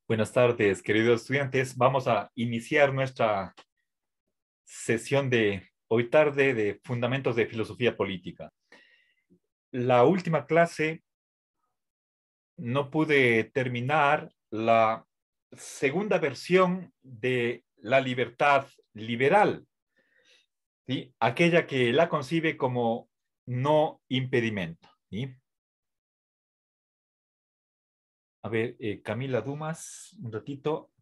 Buenas tardes, queridos estudiantes. Vamos a iniciar nuestra sesión de hoy tarde de Fundamentos de Filosofía Política. La última clase no pude terminar la segunda versión de la libertad liberal, ¿sí? Aquella que la concibe como no impedimento, ¿sí? A ver, Camila Dumas, un ratito.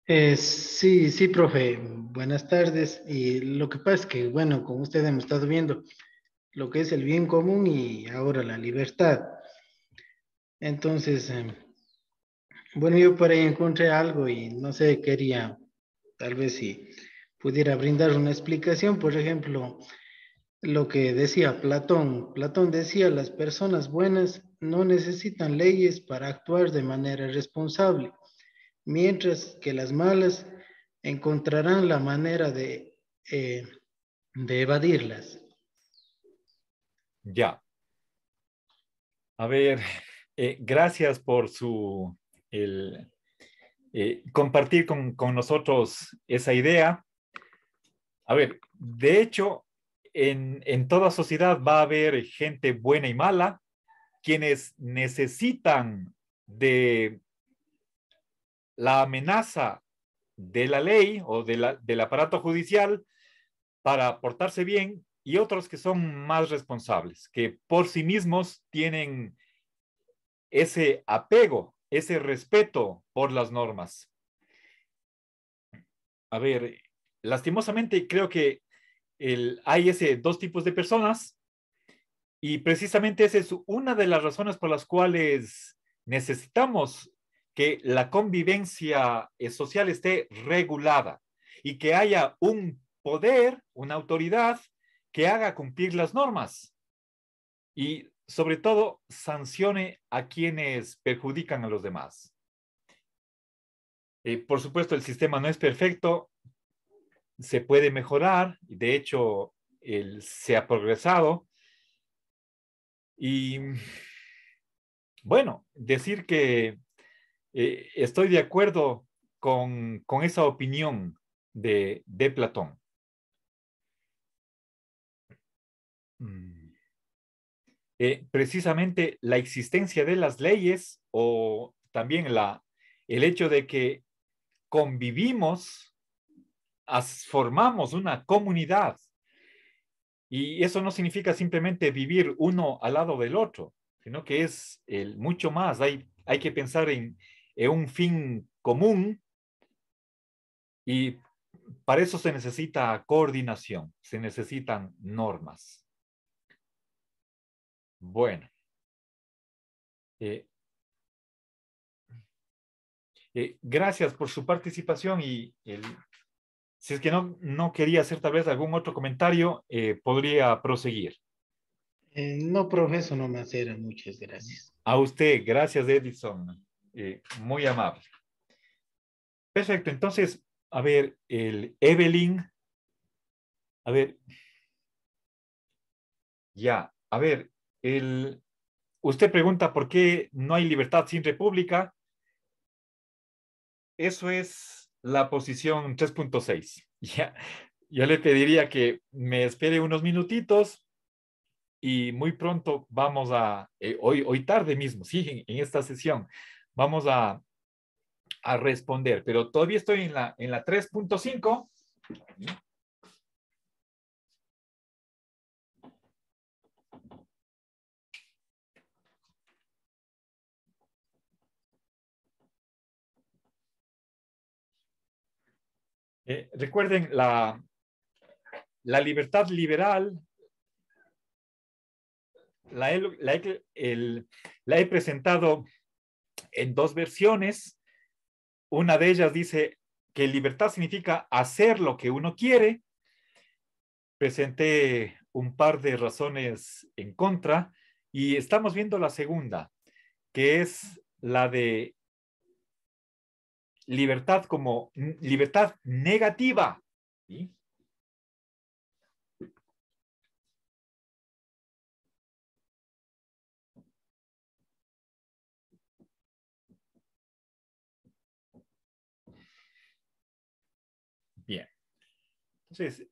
Sí, profe, buenas tardes. Y lo que pasa es que, bueno, como ustedes hemos estado viendo, lo que es el bien común y ahora la libertad. Entonces, bueno, yo por ahí encontré algo y no sé, quería, tal vez si pudiera brindar una explicación, por ejemplo, lo que decía Platón. Platón decía, las personas buenas no necesitan leyes para actuar de manera responsable, mientras que las malas encontrarán la manera eh, de evadirlas. Ya. A ver, gracias por compartir con nosotros esa idea. A ver, de hecho, en toda sociedad va a haber gente buena y mala, quienes necesitan de la amenaza de la ley o del aparato judicial para portarse bien, y otros que son más responsables, que por sí mismos tienen ese apego, ese respeto por las normas. A ver, lastimosamente creo que hay ese dos tipos de personas, y precisamente esa es una de las razones por las cuales necesitamos que la convivencia social esté regulada y que haya un poder, una autoridad que haga cumplir las normas y sobre todo sancione a quienes perjudican a los demás. Por supuesto, el sistema no es perfecto, se puede mejorar, de hecho, se ha progresado. Y bueno, decir que estoy de acuerdo con esa opinión de Platón. Mm. Precisamente la existencia de las leyes o también el hecho de que convivimos, formamos una comunidad. Y eso no significa simplemente vivir uno al lado del otro, sino que es mucho más. Hay que pensar en un fin común, y para eso se necesita coordinación, se necesitan normas. Bueno, eh, gracias por su participación, y si es que no quería hacer tal vez algún otro comentario, podría proseguir. No, profe, eso no me era. Muchas gracias. A usted, gracias, Edison. Muy amable. Perfecto, entonces, a ver, Evelyn, a ver, ya, a ver, usted pregunta por qué no hay libertad sin república. Eso es la posición 3.6. Ya, yo le pediría que me espere unos minutitos y muy pronto vamos hoy tarde mismo, sí, en esta sesión, vamos a responder, pero todavía estoy en la 3.5. Recuerden, la libertad liberal la he presentado en dos versiones. Una de ellas dice que libertad significa hacer lo que uno quiere. Presenté un par de razones en contra, y estamos viendo la segunda, que es la de libertad como libertad negativa, ¿sí? Entonces,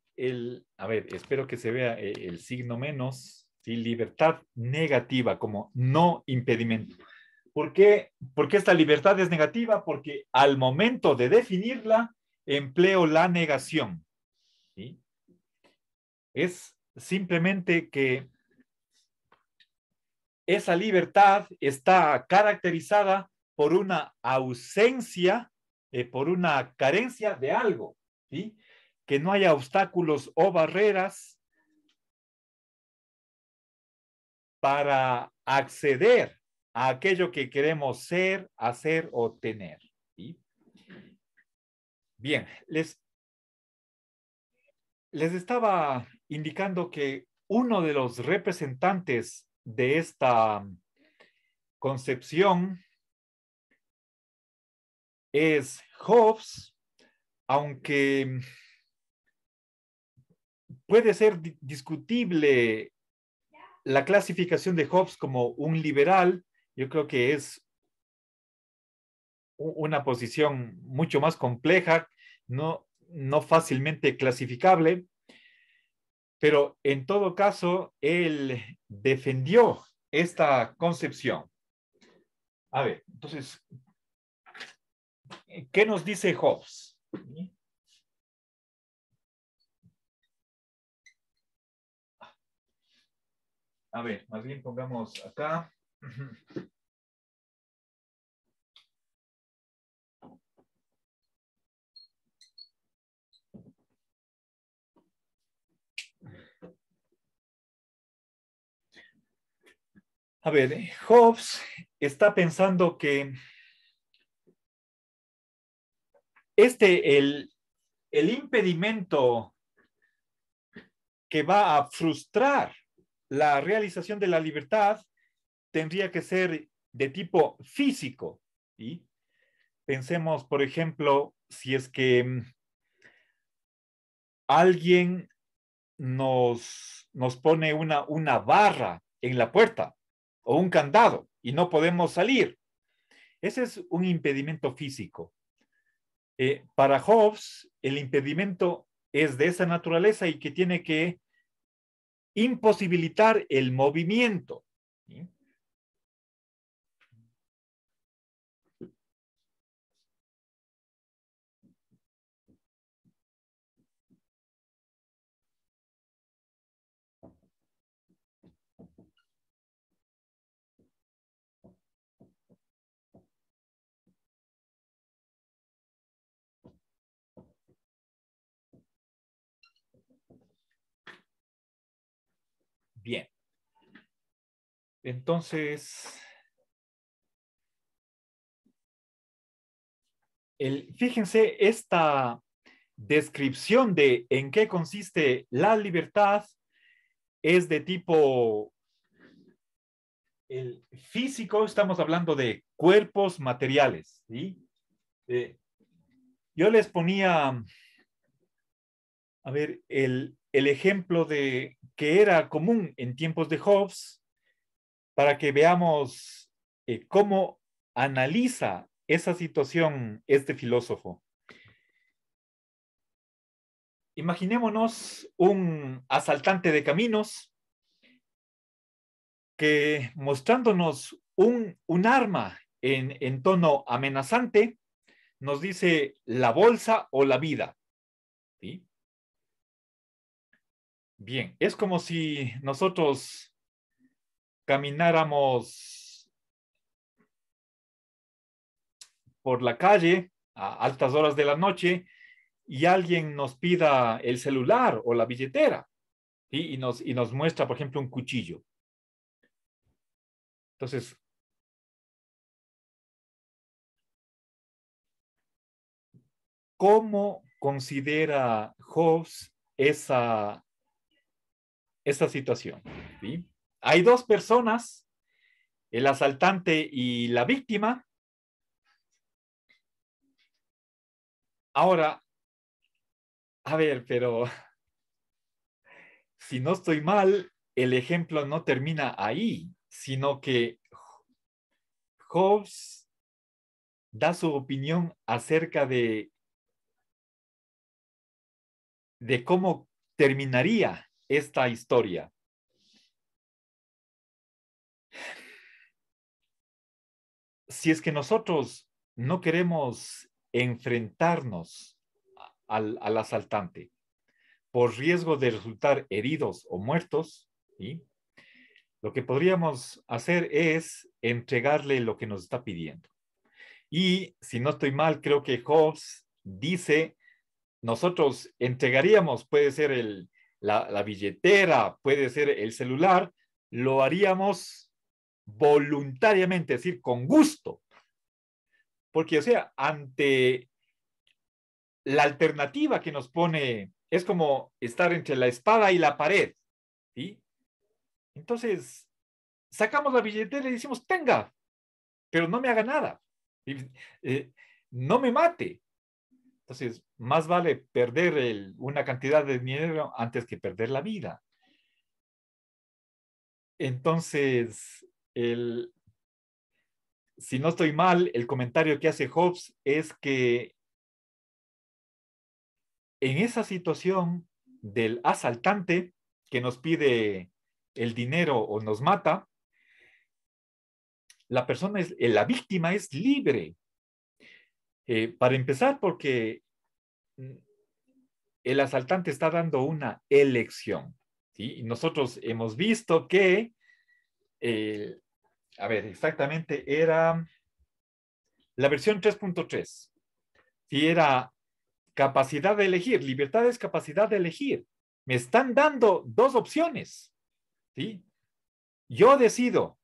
a ver, espero que se vea el signo menos, ¿sí? Libertad negativa como no impedimento. ¿Por qué esta libertad es negativa? Porque al momento de definirla, empleo la negación, ¿sí? Es simplemente que esa libertad está caracterizada por una ausencia, por una carencia de algo, ¿sí? Que no haya obstáculos o barreras para acceder a aquello que queremos ser, hacer o tener, ¿sí? Bien, les estaba indicando que uno de los representantes de esta concepción es Hobbes, aunque puede ser discutible la clasificación de Hobbes como un liberal. Yo creo que es una posición mucho más compleja, no fácilmente clasificable, pero en todo caso, él defendió esta concepción. A ver, entonces, ¿qué nos dice Hobbes? A ver, más bien pongamos acá. A ver, Hobbes está pensando que el impedimento que va a frustrar la realización de la libertad tendría que ser de tipo físico, ¿sí? Pensemos, por ejemplo, si es que alguien nos pone una barra en la puerta o un candado y no podemos salir. Ese es un impedimento físico. Para Hobbes, el impedimento es de esa naturaleza y que tiene que imposibilitar el movimiento, ¿sí? Bien. Entonces, fíjense, esta descripción de en qué consiste la libertad es de tipo el físico, estamos hablando de cuerpos materiales, ¿sí? Yo les ponía, a ver, el ejemplo de que era común en tiempos de Hobbes para que veamos cómo analiza esa situación este filósofo. Imaginémonos un asaltante de caminos que mostrándonos un arma en tono amenazante, nos dice la bolsa o la vida, ¿sí? Bien, es como si nosotros camináramos por la calle a altas horas de la noche y alguien nos pida el celular o la billetera, ¿sí? Y nos muestra, por ejemplo, un cuchillo. Entonces, ¿cómo considera Hobbes esa situación? ¿Sí? Hay dos personas, el asaltante y la víctima. Ahora, a ver, pero si no estoy mal, el ejemplo no termina ahí, sino que Hobbes da su opinión acerca de de cómo terminaría esta historia. Si es que nosotros no queremos enfrentarnos al asaltante por riesgo de resultar heridos o muertos, ¿sí? Lo que podríamos hacer es entregarle lo que nos está pidiendo. Y si no estoy mal, creo que Hobbes dice, nosotros entregaríamos, puede ser la billetera, puede ser el celular, lo haríamos voluntariamente, es decir, con gusto. Porque, o sea, ante la alternativa que nos pone, es como estar entre la espada y la pared, ¿sí? Entonces, sacamos la billetera y decimos, tenga, pero no me haga nada. Eh, no me mate. Entonces, más vale perder una cantidad de dinero antes que perder la vida. Entonces, si no estoy mal, el comentario que hace Hobbes es que en esa situación del asaltante que nos pide el dinero o nos mata, la víctima es libre. Para empezar, porque el asaltante está dando una elección, ¿sí? Y nosotros hemos visto que, a ver, exactamente era la versión 3.3, ¿sí? Era capacidad de elegir, libertad es capacidad de elegir. Me están dando dos opciones, ¿sí? Yo decido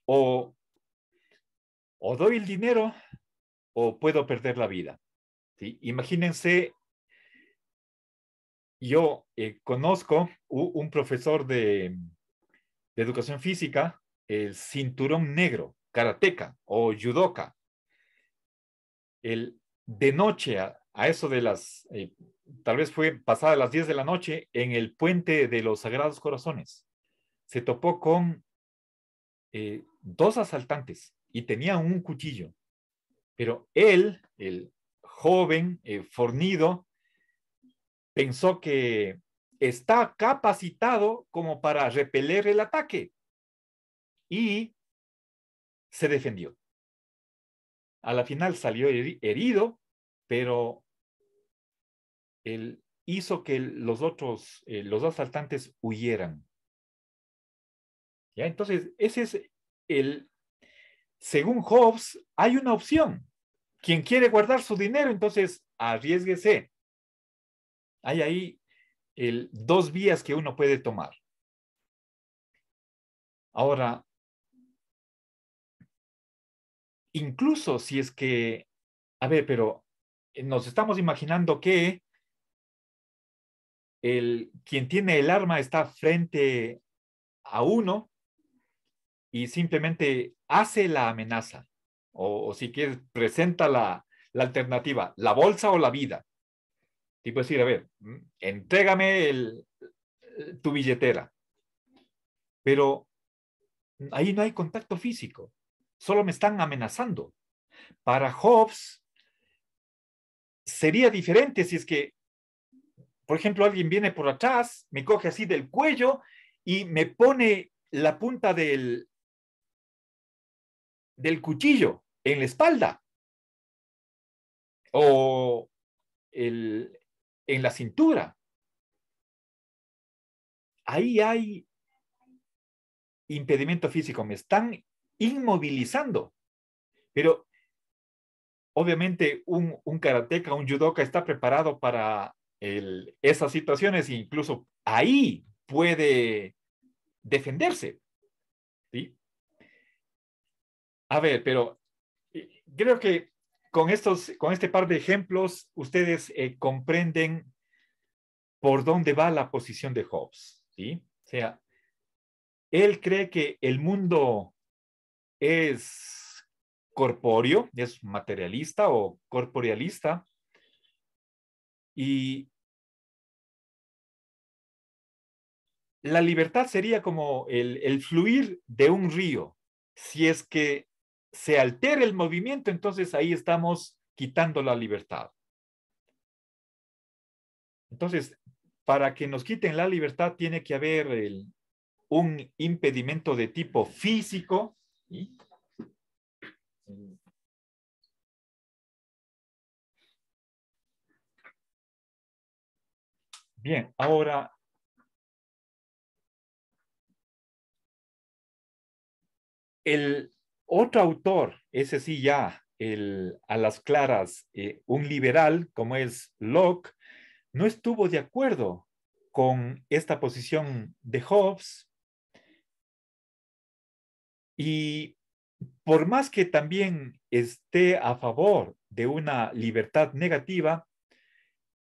o, o doy el dinero o puedo perder la vida, ¿sí? Imagínense, yo conozco un profesor de educación física, el cinturón negro, karateca o judoka, de noche a eso de tal vez fue pasada las 10 de la noche, en el puente de los Sagrados Corazones, se topó con dos asaltantes y tenían un cuchillo, pero él, el joven, fornido, pensó que está capacitado como para repeler el ataque y se defendió. A la final salió herido, pero él hizo que los asaltantes huyeran. ¿Ya? Entonces, ese es según Hobbes, hay una opción. Quien quiere guardar su dinero, entonces arriesguese. Hay ahí dos vías que uno puede tomar. Ahora, incluso si es que, a ver, pero nos estamos imaginando que quien tiene el arma está frente a uno y simplemente hace la amenaza. O si quieres, presenta la alternativa, la bolsa o la vida. Tipo decir, a ver, entrégame tu billetera. Pero ahí no hay contacto físico. Solo me están amenazando. Para Hobbes sería diferente si es que, por ejemplo, alguien viene por atrás, me coge así del cuello y me pone la punta del cuchillo en la espalda o en la cintura. Ahí hay impedimento físico, me están inmovilizando. Pero obviamente un karateca, un judoka está preparado para esas situaciones e incluso ahí puede defenderse. ¿Sí? A ver, pero creo que con este par de ejemplos, ustedes comprenden por dónde va la posición de Hobbes. ¿Sí? O sea, él cree que el mundo es corpóreo, es materialista o corporealista, y la libertad sería como el fluir de un río. Si es que se altera el movimiento, entonces ahí estamos quitando la libertad. Entonces, para que nos quiten la libertad tiene que haber un impedimento de tipo físico. ¿Sí? Bien, ahora el otro autor, ese sí ya, a las claras, un liberal como es Locke, no estuvo de acuerdo con esta posición de Hobbes y por más que también esté a favor de una libertad negativa,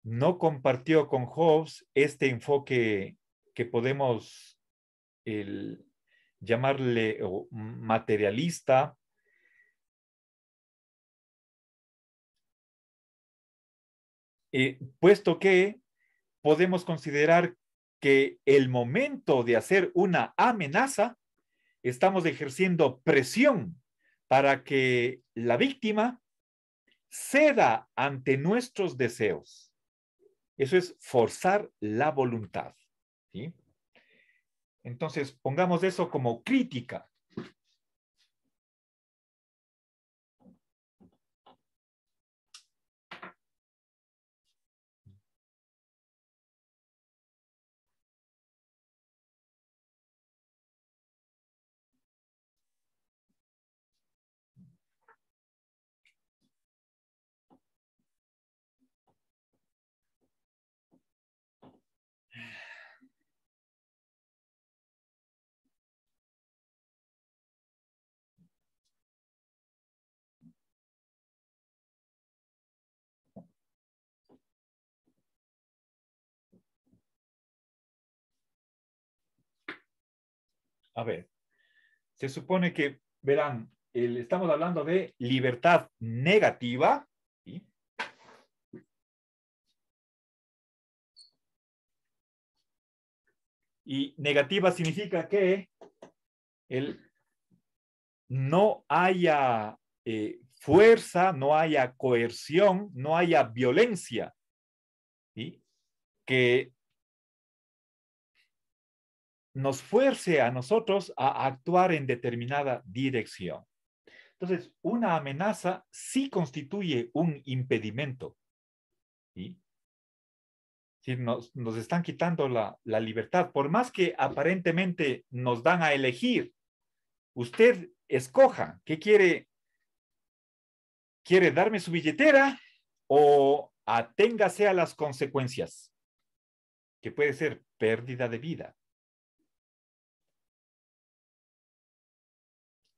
no compartió con Hobbes este enfoque que podemos llamarle materialista, puesto que podemos considerar que el momento de hacer una amenaza, estamos ejerciendo presión para que la víctima ceda ante nuestros deseos. Eso es forzar la voluntad. ¿Sí? Entonces, pongamos eso como crítica. A ver, se supone que, verán, estamos hablando de libertad negativa, ¿sí? Y negativa significa que no haya fuerza, no haya coerción, no haya violencia, ¿sí? Que nos fuerce a nosotros a actuar en determinada dirección. Entonces, una amenaza sí constituye un impedimento. ¿Sí? Sí, nos están quitando la libertad. Por más que aparentemente nos dan a elegir, usted escoja qué quiere. ¿Quiere darme su billetera o aténgase a las consecuencias? Que puede ser pérdida de vida.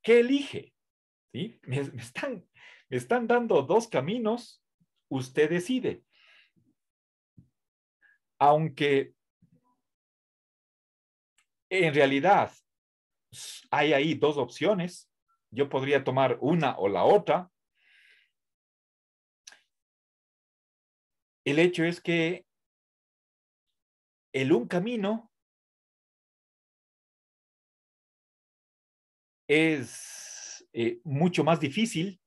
¿Qué elige? ¿Sí? Me están dando dos caminos, usted decide. Aunque en realidad hay ahí dos opciones, yo podría tomar una o la otra. El hecho es que un camino es mucho más difícil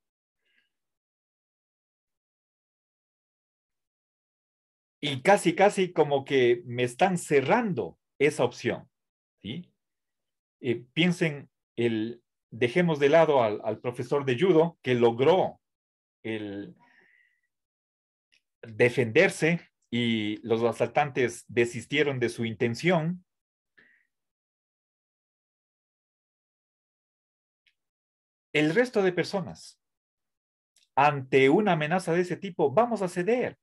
y casi como que me están cerrando esa opción. ¿Sí? Piensen, dejemos de lado al profesor de judo que logró el defenderse y los asaltantes desistieron de su intención. El resto de personas, ante una amenaza de ese tipo, vamos a ceder.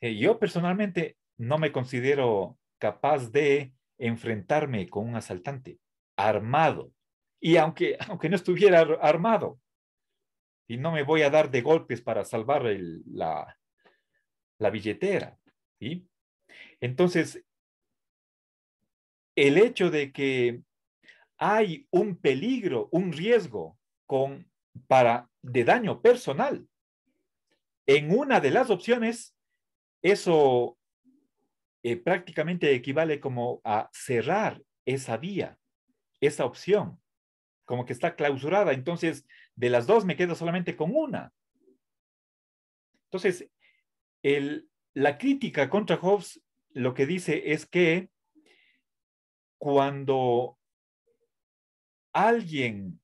Yo personalmente no me considero capaz de enfrentarme con un asaltante armado. Y aunque no estuviera armado, y no me voy a dar de golpes para salvar la billetera. ¿Sí? Entonces, el hecho de que hay un peligro, un riesgo de daño personal en una de las opciones, eso prácticamente equivale como a cerrar esa vía, esa opción, como que está clausurada. Entonces, de las dos me quedo solamente con una. Entonces, la crítica contra Hobbes lo que dice es que cuando alguien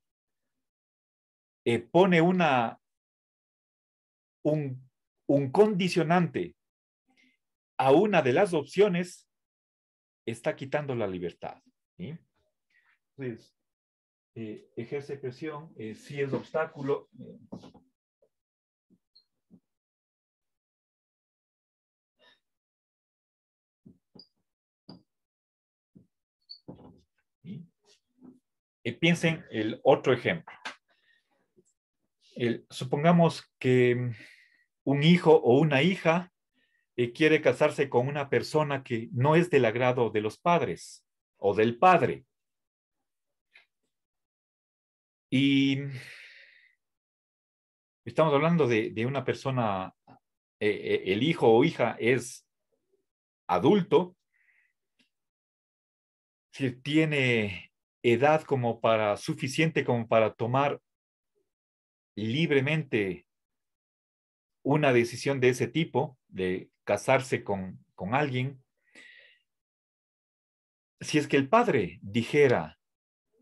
pone un, un condicionante a una de las opciones, está quitando la libertad. ¿Sí? Entonces, ejerce presión, si es obstáculo. ¿Sí? Piensen el otro ejemplo. Supongamos que un hijo o una hija quiere casarse con una persona que no es del agrado de los padres o del padre. Y estamos hablando de una persona, el hijo o hija es adulto, si tiene edad como para suficiente como para tomar libremente una decisión de ese tipo, de casarse con alguien, si es que el padre dijera,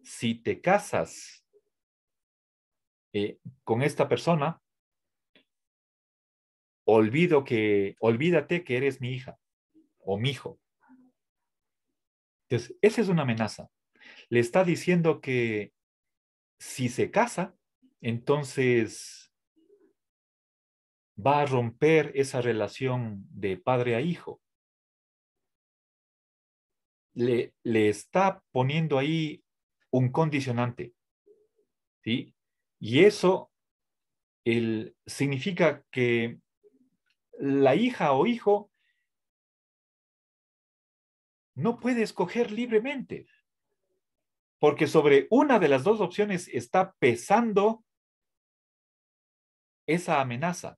si te casas con esta persona, olvídate que eres mi hija o mi hijo. Entonces, esa es una amenaza. Le está diciendo que si se casa, entonces va a romper esa relación de padre a hijo. Le está poniendo ahí un condicionante, ¿sí? Y eso significa que la hija o hijo no puede escoger libremente, porque sobre una de las dos opciones está pesando esa amenaza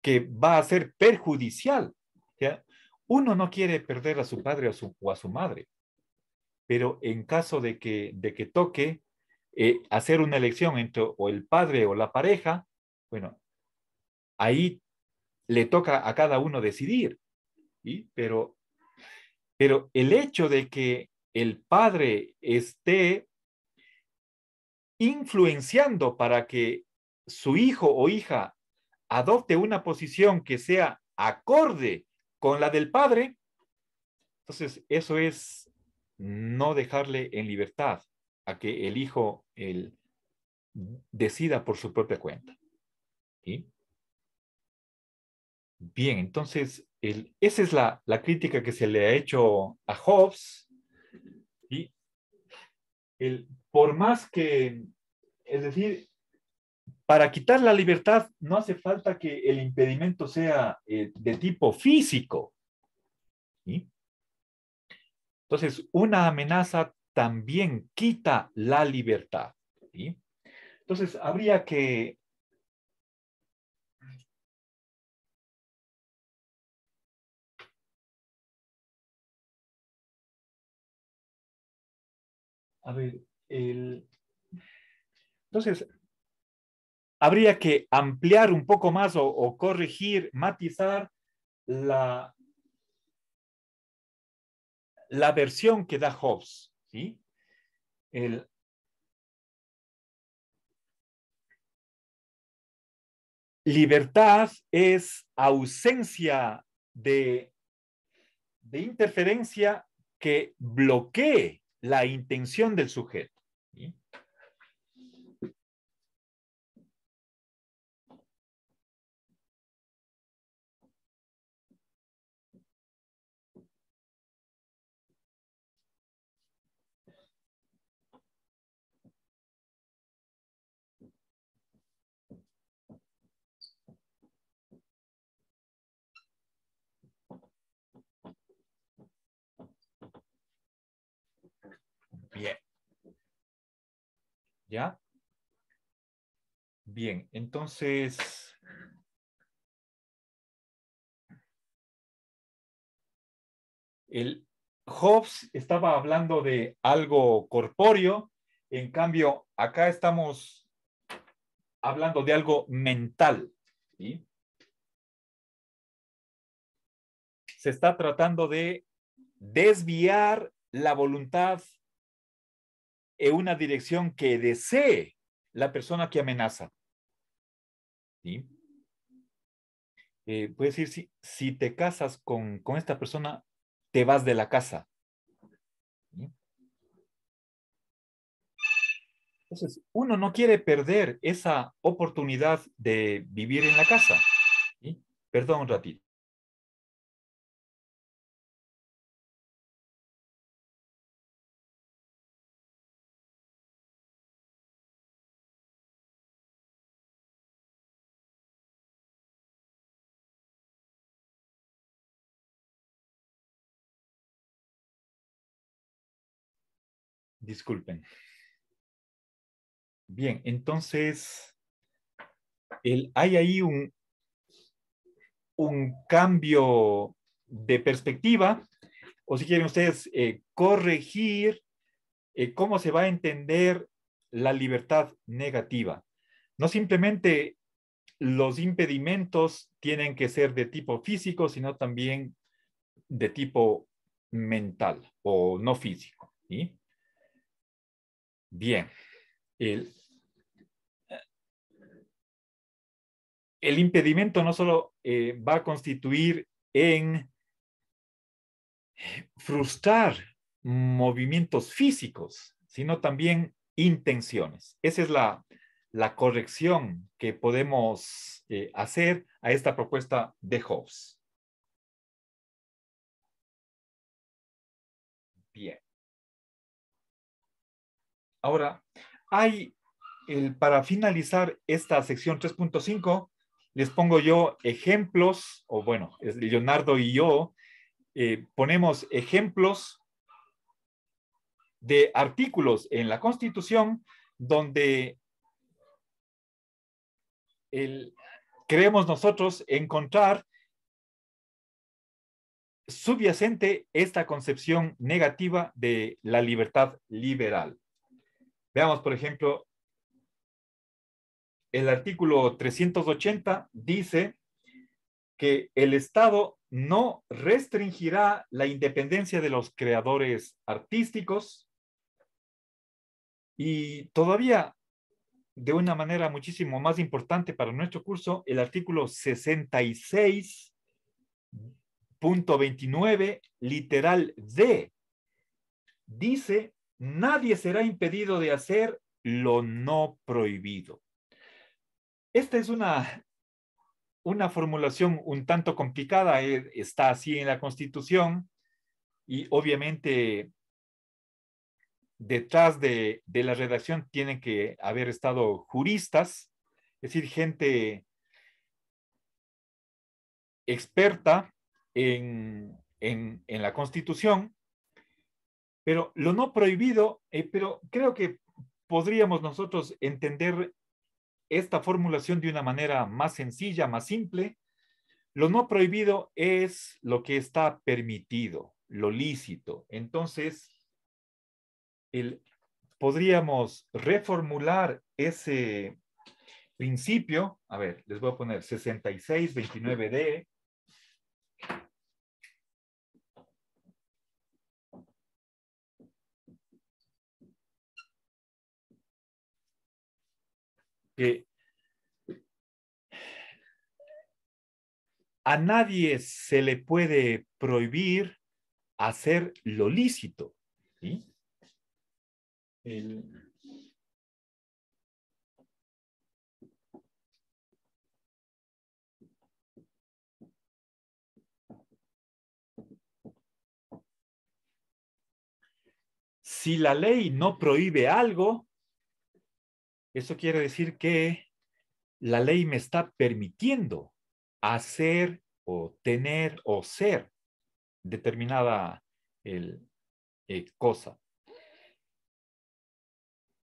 que va a ser perjudicial. ¿Ya? Uno no quiere perder a su padre o a su madre, pero en caso de que toque hacer una elección entre o el padre o la pareja, bueno, ahí le toca a cada uno decidir. ¿Sí? Pero el hecho de que el padre esté influenciando para que su hijo o hija adopte una posición que sea acorde con la del padre, entonces eso es no dejarle en libertad a que el hijo decida por su propia cuenta. ¿Sí? Bien, entonces esa es la crítica que se le ha hecho a Hobbes. ¿Sí? Por más que, es decir, para quitar la libertad no hace falta que el impedimento sea de tipo físico. ¿Sí? Entonces, una amenaza también quita la libertad. ¿Sí? Entonces, habría que... A ver, entonces, habría que ampliar un poco más o corregir, matizar la, la versión que da Hobbes. ¿Sí? El, libertad es ausencia de interferencia que bloquee la intención del sujeto. ¿Sí? Bien. ¿Ya? Bien, entonces, el Hobbes estaba hablando de algo corpóreo, en cambio, acá estamos hablando de algo mental. ¿Sí? se está tratando de desviar la voluntad en una dirección que desee la persona que amenaza. ¿Sí? Puedes decir, si te casas con esta persona, te vas de la casa. ¿Sí? Entonces, uno no quiere perder esa oportunidad de vivir en la casa. ¿Sí? Perdón un ratito. Disculpen. Bien, entonces, hay ahí un cambio de perspectiva, o si quieren ustedes corregir cómo se va a entender la libertad negativa. No simplemente los impedimentos tienen que ser de tipo físico, sino también de tipo mental o no físico. ¿Sí? Bien, el, el impedimento no solo va a constituir en frustrar movimientos físicos, sino también intenciones. Esa es la corrección que podemos hacer a esta propuesta de Hobbes. Bien. Ahora, para finalizar esta sección 3.5, les pongo yo ejemplos, o bueno, Leonardo y yo ponemos ejemplos de artículos en la Constitución donde creemos nosotros encontrar subyacente esta concepción negativa de la libertad liberal. Veamos, por ejemplo, el artículo 380 dice que el Estado no restringirá la independencia de los creadores artísticos y todavía de una manera muchísimo más importante para nuestro curso, el artículo 66.29, literal D, dice, nadie será impedido de hacer lo no prohibido. Esta es una formulación un tanto complicada, está así en la Constitución y obviamente detrás de la redacción tienen que haber estado juristas, es decir, gente experta en la Constitución, pero lo no prohibido, pero creo que podríamos nosotros entender esta formulación de una manera más sencilla, más simple. Lo no prohibido es lo que está permitido, lo lícito. Entonces, podríamos reformular ese principio. A ver, les voy a poner 66.29D. Que a nadie se le puede prohibir hacer lo lícito. ¿Sí? Si la ley no prohíbe algo, eso quiere decir que la ley me está permitiendo hacer o tener o ser determinada cosa.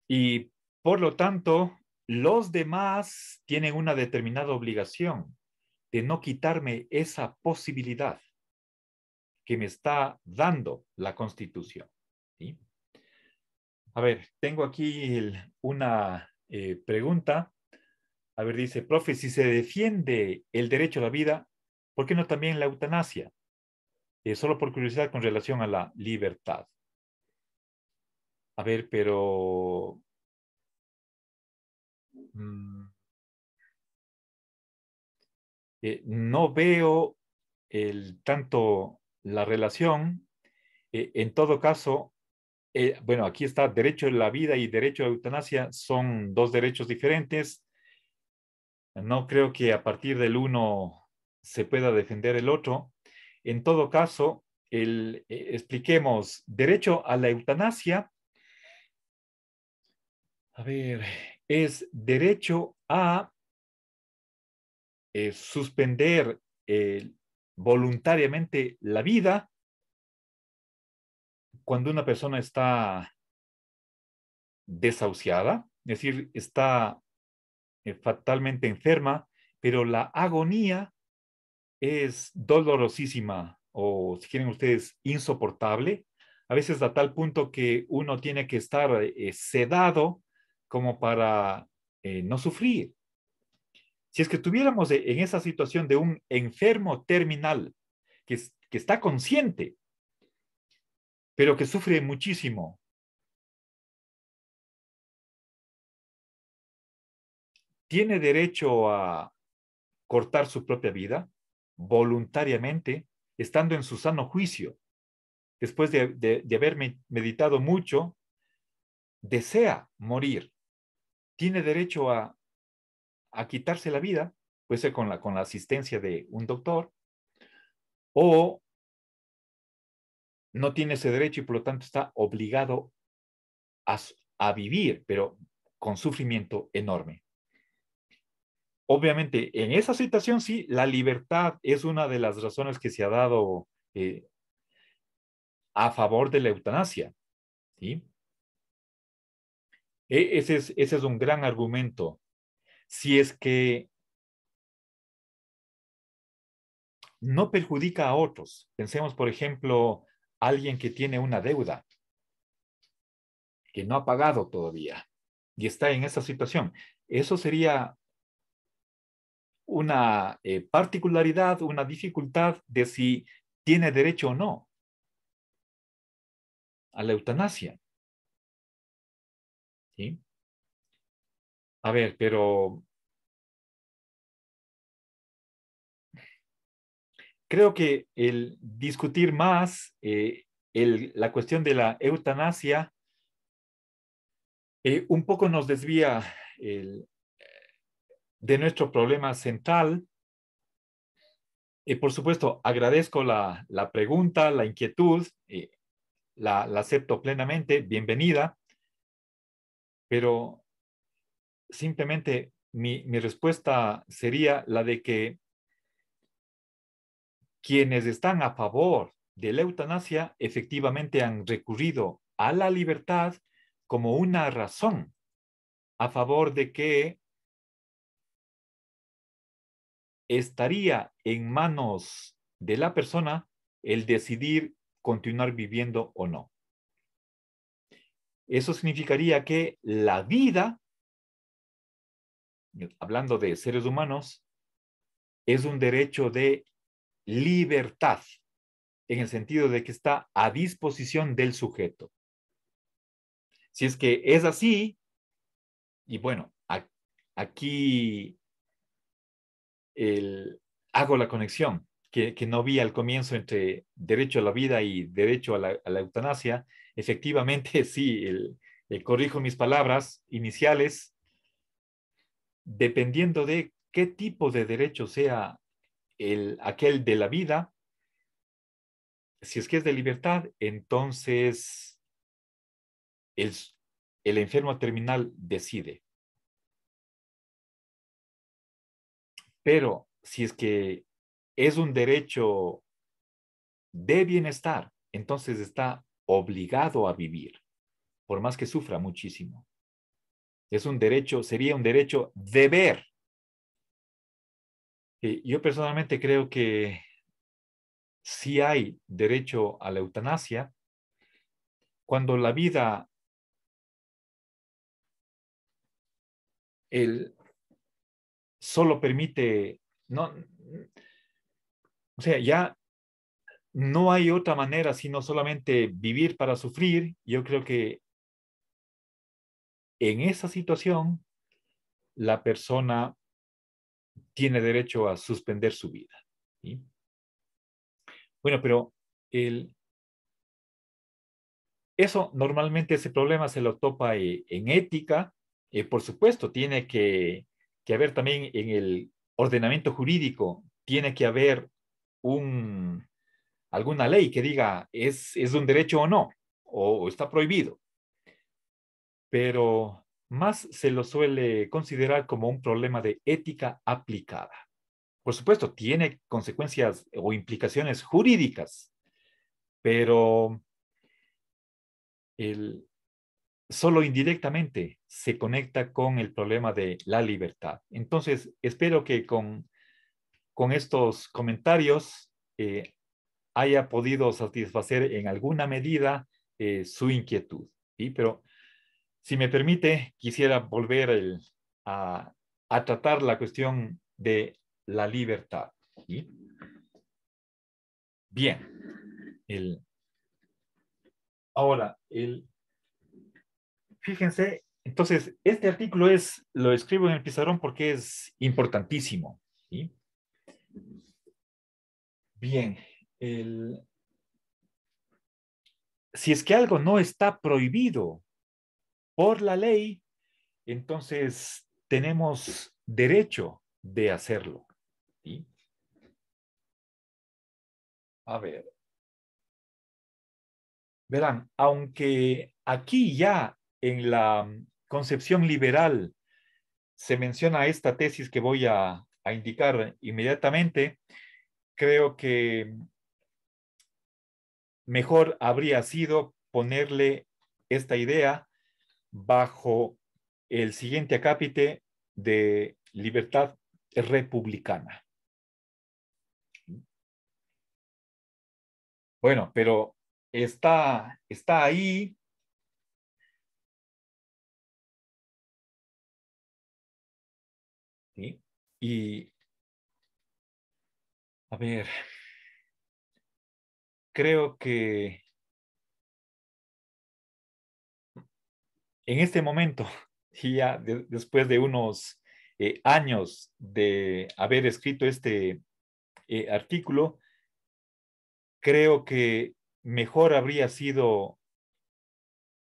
Y por lo tanto, los demás tienen una determinada obligación de no quitarme esa posibilidad que me está dando la Constitución. ¿Sí? A ver, tengo aquí una pregunta. A ver, dice, profe, si se defiende el derecho a la vida, ¿por qué no también la eutanasia? Solo por curiosidad con relación a la libertad. A ver, pero mm, no veo tanto la relación. En todo caso, bueno, aquí está derecho a la vida y derecho a la eutanasia, son dos derechos diferentes. No creo que a partir del uno se pueda defender el otro. En todo caso, expliquemos, derecho a la eutanasia, a ver, es derecho a suspender voluntariamente la vida cuando una persona está desahuciada, es decir, está fatalmente enferma, pero la agonía es dolorosísima o, si quieren ustedes, insoportable, a veces a tal punto que uno tiene que estar sedado como para no sufrir. Si es que tuviéramos en esa situación de un enfermo terminal que está consciente, pero que sufre muchísimo, tiene derecho a cortar su propia vida voluntariamente, estando en su sano juicio, después de haber meditado mucho, desea morir, tiene derecho a quitarse la vida, puede ser con la asistencia de un doctor, o no tiene ese derecho y por lo tanto está obligado a, a vivir, pero con sufrimiento enorme. Obviamente, en esa situación sí, la libertad es una de las razones que se ha dado a favor de la eutanasia, ¿sí? Ese es un gran argumento. Si es que no perjudica a otros, pensemos, por ejemplo, alguien que tiene una deuda que no ha pagado todavía y está en esa situación. Eso sería una particularidad, una dificultad de si tiene derecho o no a la eutanasia, ¿sí? A ver, pero creo que el discutir más la cuestión de la eutanasia un poco nos desvía el, de nuestro problema central. Por supuesto, agradezco la pregunta, la inquietud, la acepto plenamente, bienvenida, pero simplemente mi respuesta sería la de que quienes están a favor de la eutanasia efectivamente han recurrido a la libertad como una razón a favor de que estaría en manos de la persona el decidir continuar viviendo o no. Eso significaría que la vida, hablando de seres humanos, es un derecho de libertad, en el sentido de que está a disposición del sujeto. Si es que es así, y bueno, aquí hago la conexión que no vi al comienzo entre derecho a la vida y derecho a la eutanasia, efectivamente sí, corrijo mis palabras iniciales, dependiendo de qué tipo de derecho sea aquel de la vida, si es que es de libertad, entonces el, el enfermo terminal decide. Pero si es que es un derecho de bienestar, entonces está obligado a vivir, por más que sufra muchísimo. Es un derecho, sería un derecho deber. Yo personalmente creo que sí hay derecho a la eutanasia cuando la vida el, solo permite, no, o sea, ya no hay otra manera sino solamente vivir para sufrir. Yo creo que en esa situación la persona tiene derecho a suspender su vida. ¿Sí? Bueno, pero el, eso normalmente ese problema se lo topa en ética. Por supuesto, tiene que haber también en el ordenamiento jurídico, tiene que haber un, alguna ley que diga es un derecho o no, o está prohibido. Pero más se lo suele considerar como un problema de ética aplicada. Por supuesto, tiene consecuencias o implicaciones jurídicas, pero el, solo indirectamente se conecta con el problema de la libertad. Entonces, espero que con estos comentarios haya podido satisfacer en alguna medida su inquietud. ¿Sí? Pero si me permite, quisiera volver a, a tratar la cuestión de la libertad. ¿Sí? Bien. Ahora, fíjense, entonces, este artículo lo escribo en el pizarrón porque es importantísimo. ¿Sí? Bien, si es que algo no está prohibido por la ley, entonces tenemos derecho de hacerlo. ¿Sí? A ver, verán, aunque aquí ya en la concepción liberal se menciona esta tesis que voy a indicar inmediatamente, creo que mejor habría sido ponerle esta idea bajo el siguiente acápite de libertad republicana. Bueno, pero está ahí. ¿Sí? Y, a ver, creo que en este momento, y ya después de unos años de haber escrito este artículo, creo que mejor habría sido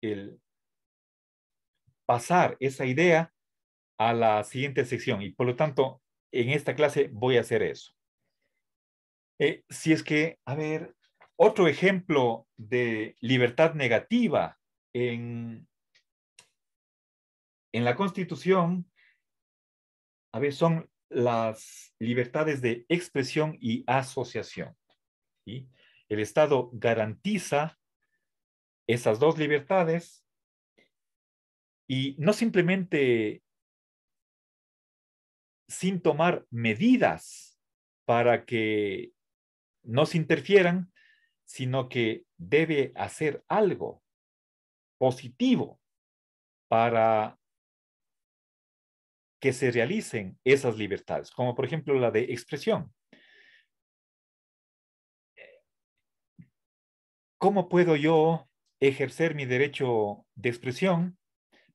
el pasar esa idea a la siguiente sección y por lo tanto en esta clase voy a hacer eso. Si es que, a ver, otro ejemplo de libertad negativa en, en la Constitución, a ver, son las libertades de expresión y asociación. ¿Sí? El Estado garantiza esas dos libertades y no simplemente sin tomar medidas para que no se interfieran, sino que debe hacer algo positivo para que se realicen esas libertades, como por ejemplo la de expresión. ¿Cómo puedo yo ejercer mi derecho de expresión?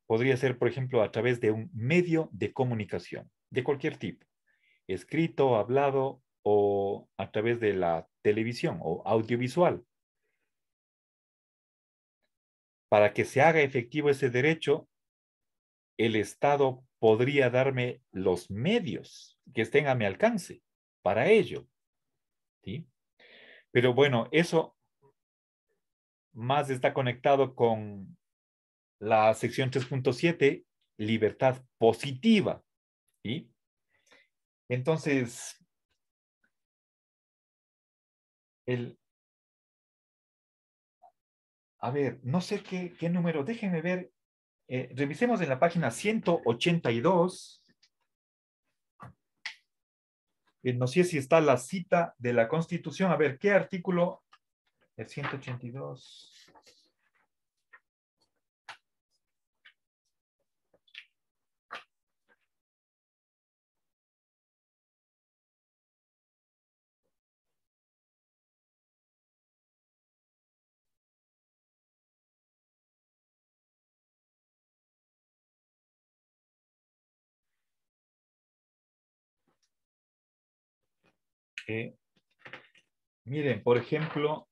Podría ser, por ejemplo, a través de un medio de comunicación, de cualquier tipo, escrito, hablado o a través de la televisión o audiovisual. Para que se haga efectivo ese derecho, el Estado podría darme los medios que estén a mi alcance para ello. ¿Sí? Pero bueno, eso más está conectado con la sección 3.7, libertad positiva. ¿Sí? Entonces, el, a ver, no sé qué número, déjenme ver, revisemos en la página 182, no sé si está la cita de la Constitución, a ver, ¿qué artículo? El 182. Miren, por ejemplo,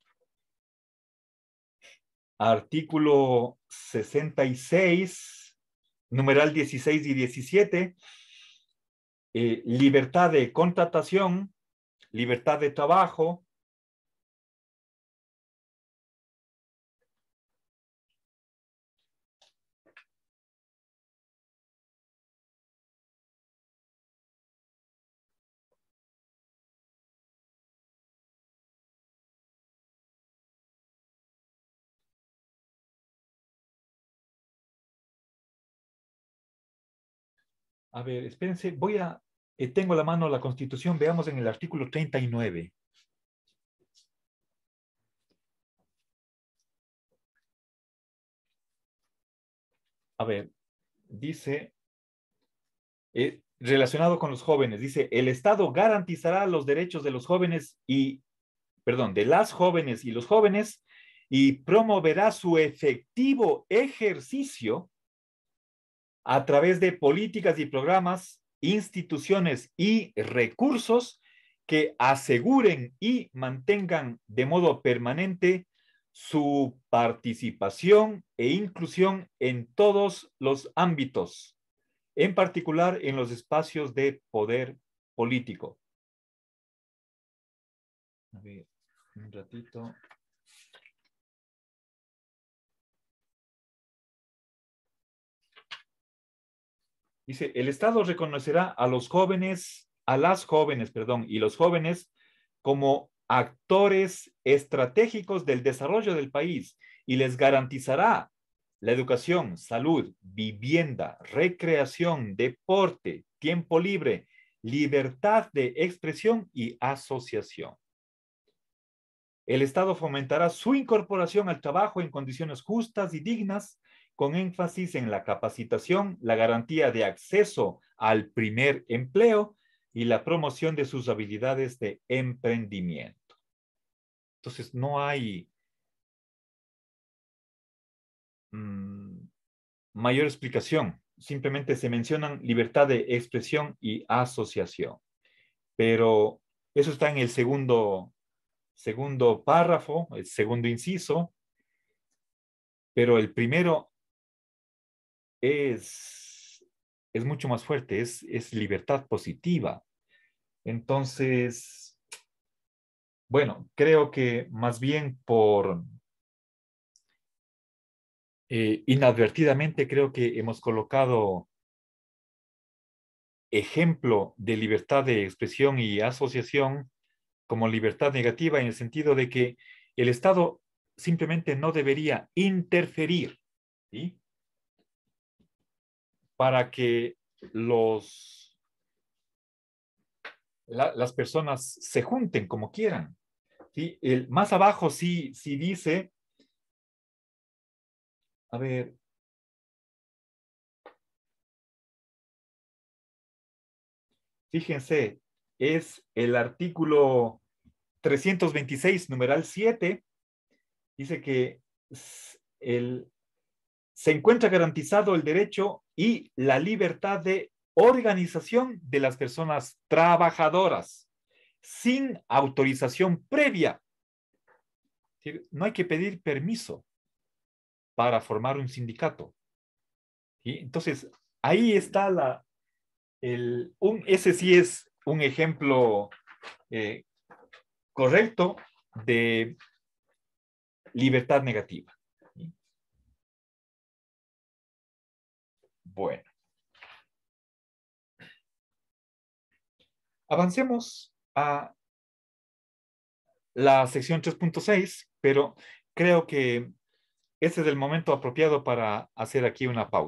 artículo 66, numeral 16 y 17, libertad de contratación, libertad de trabajo. A ver, espérense, tengo a la mano la Constitución, veamos en el artículo 39. A ver, dice, relacionado con los jóvenes, dice, el Estado garantizará los derechos de los jóvenes de las jóvenes y los jóvenes y promoverá su efectivo ejercicio a través de políticas y programas, instituciones y recursos que aseguren y mantengan de modo permanente su participación e inclusión en todos los ámbitos, en particular en los espacios de poder político. A ver, un ratito. Dice, el Estado reconocerá a las jóvenes, y los jóvenes como actores estratégicos del desarrollo del país y les garantizará la educación, salud, vivienda, recreación, deporte, tiempo libre, libertad de expresión y asociación. El Estado fomentará su incorporación al trabajo en condiciones justas y dignas, con énfasis en la capacitación, la garantía de acceso al primer empleo y la promoción de sus habilidades de emprendimiento. Entonces, no hay mayor explicación. Simplemente se mencionan libertad de expresión y asociación. Pero eso está en el segundo párrafo, el segundo inciso. Pero el primero es mucho más fuerte, es libertad positiva. Entonces, bueno, creo que más bien por inadvertidamente creo que hemos colocado ejemplo de libertad de expresión y asociación como libertad negativa en el sentido de que el Estado simplemente no debería interferir, ¿sí? Para que las personas se junten como quieran. ¿Sí? Más abajo sí dice, a ver, fíjense, es el artículo 326, numeral 7, dice que se encuentra garantizado el derecho y la libertad de organización de las personas trabajadoras sin autorización previa. No hay que pedir permiso para formar un sindicato. ¿Sí? Entonces, ahí está ese sí es un ejemplo correcto de libertad negativa. ¿Sí? Bueno. Avancemos a la sección 3.6, pero creo que este es el momento apropiado para hacer aquí una pausa.